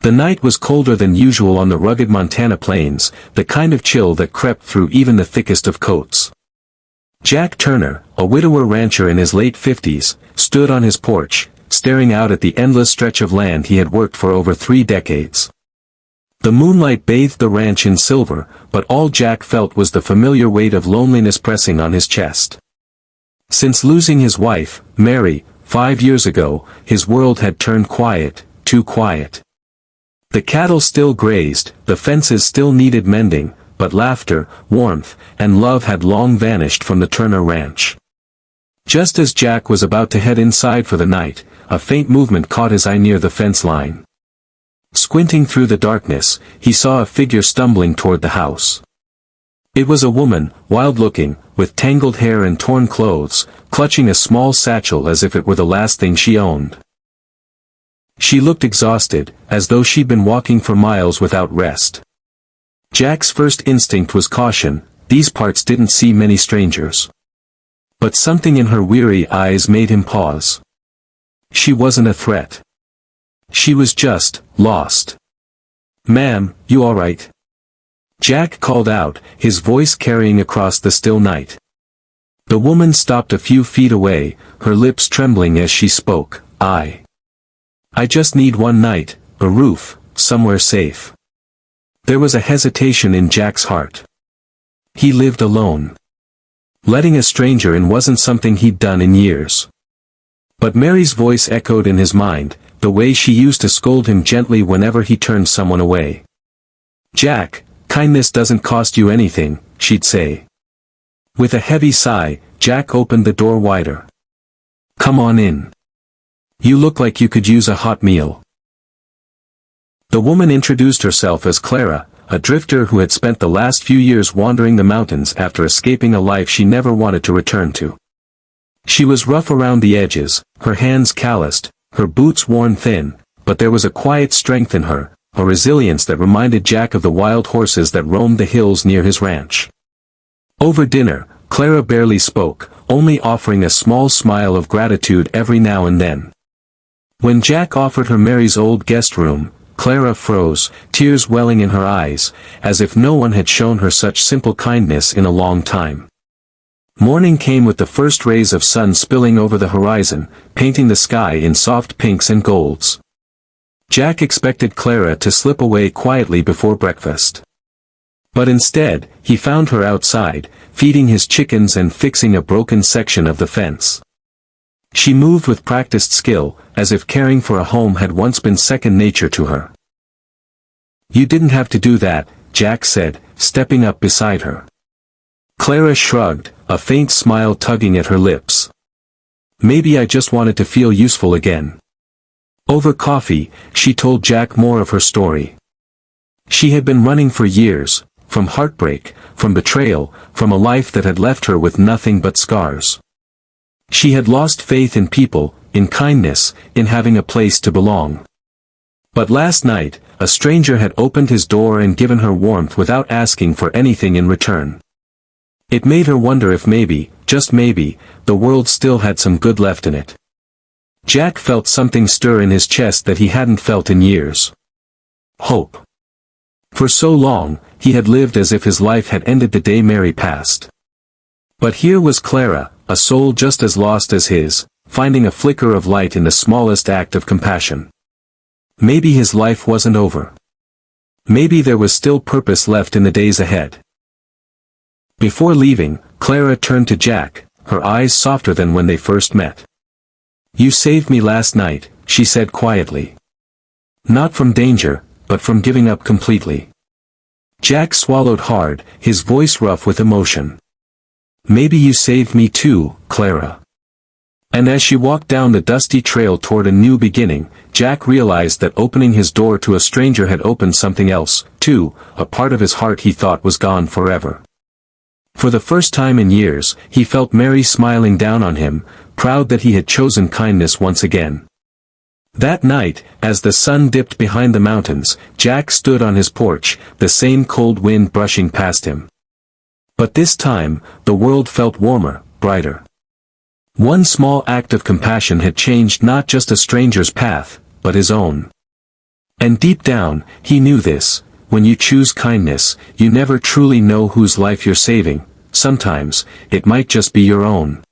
The night was colder than usual on the rugged Montana plains, the kind of chill that crept through even the thickest of coats. Jack Turner, a widower rancher in his late 50s, stood on his porch, staring out at the endless stretch of land he had worked for over 3 decades. The moonlight bathed the ranch in silver, but all Jack felt was the familiar weight of loneliness pressing on his chest. Since losing his wife, Mary, 5 years ago, his world had turned quiet, too quiet. The cattle still grazed, the fences still needed mending, but laughter, warmth, and love had long vanished from the Turner ranch. Just as Jack was about to head inside for the night, a faint movement caught his eye near the fence line. Squinting through the darkness, he saw a figure stumbling toward the house. It was a woman, wild-looking, with tangled hair and torn clothes, clutching a small satchel as if it were the last thing she owned. She looked exhausted, as though she'd been walking for miles without rest. Jack's first instinct was caution, these parts didn't see many strangers. But something in her weary eyes made him pause. She wasn't a threat. She was just, lost. "Ma'am, you all right?" Jack called out, his voice carrying across the still night. The woman stopped a few feet away, her lips trembling as she spoke. I just need one night, a roof, somewhere safe." There was a hesitation in Jack's heart. He lived alone. Letting a stranger in wasn't something he'd done in years. But Mary's voice echoed in his mind, the way she used to scold him gently whenever he turned someone away. "Jack, kindness doesn't cost you anything," she'd say. With a heavy sigh, Jack opened the door wider. "Come on in. You look like you could use a hot meal." The woman introduced herself as Clara, a drifter who had spent the last few years wandering the mountains after escaping a life she never wanted to return to. She was rough around the edges, her hands calloused, her boots worn thin, but there was a quiet strength in her, a resilience that reminded Jack of the wild horses that roamed the hills near his ranch. Over dinner, Clara barely spoke, only offering a small smile of gratitude every now and then. When Jack offered her Mary's old guest room, Clara froze, tears welling in her eyes, as if no one had shown her such simple kindness in a long time. Morning came with the first rays of sun spilling over the horizon, painting the sky in soft pinks and golds. Jack expected Clara to slip away quietly before breakfast. But instead, he found her outside, feeding his chickens and fixing a broken section of the fence. She moved with practiced skill, as if caring for a home had once been second nature to her. "You didn't have to do that," Jack said, stepping up beside her. Clara shrugged, a faint smile tugging at her lips. "Maybe I just wanted to feel useful again." Over coffee, she told Jack more of her story. She had been running for years, from heartbreak, from betrayal, from a life that had left her with nothing but scars. She had lost faith in people, in kindness, in having a place to belong. But last night, a stranger had opened his door and given her warmth without asking for anything in return. It made her wonder if maybe, just maybe, the world still had some good left in it. Jack felt something stir in his chest that he hadn't felt in years. Hope. For so long, he had lived as if his life had ended the day Mary passed. But here was Clara, a soul just as lost as his, finding a flicker of light in the smallest act of compassion. Maybe his life wasn't over. Maybe there was still purpose left in the days ahead. Before leaving, Clara turned to Jack, her eyes softer than when they first met. "You saved me last night," she said quietly. "Not from danger, but from giving up completely." Jack swallowed hard, his voice rough with emotion. "Maybe you saved me too, Clara." And as she walked down the dusty trail toward a new beginning, Jack realized that opening his door to a stranger had opened something else, too, a part of his heart he thought was gone forever. For the first time in years, he felt Mary smiling down on him, proud that he had chosen kindness once again. That night, as the sun dipped behind the mountains, Jack stood on his porch, the same cold wind brushing past him. But this time, the world felt warmer, brighter. One small act of compassion had changed not just a stranger's path, but his own. And deep down, he knew this: when you choose kindness, you never truly know whose life you're saving. Sometimes, it might just be your own.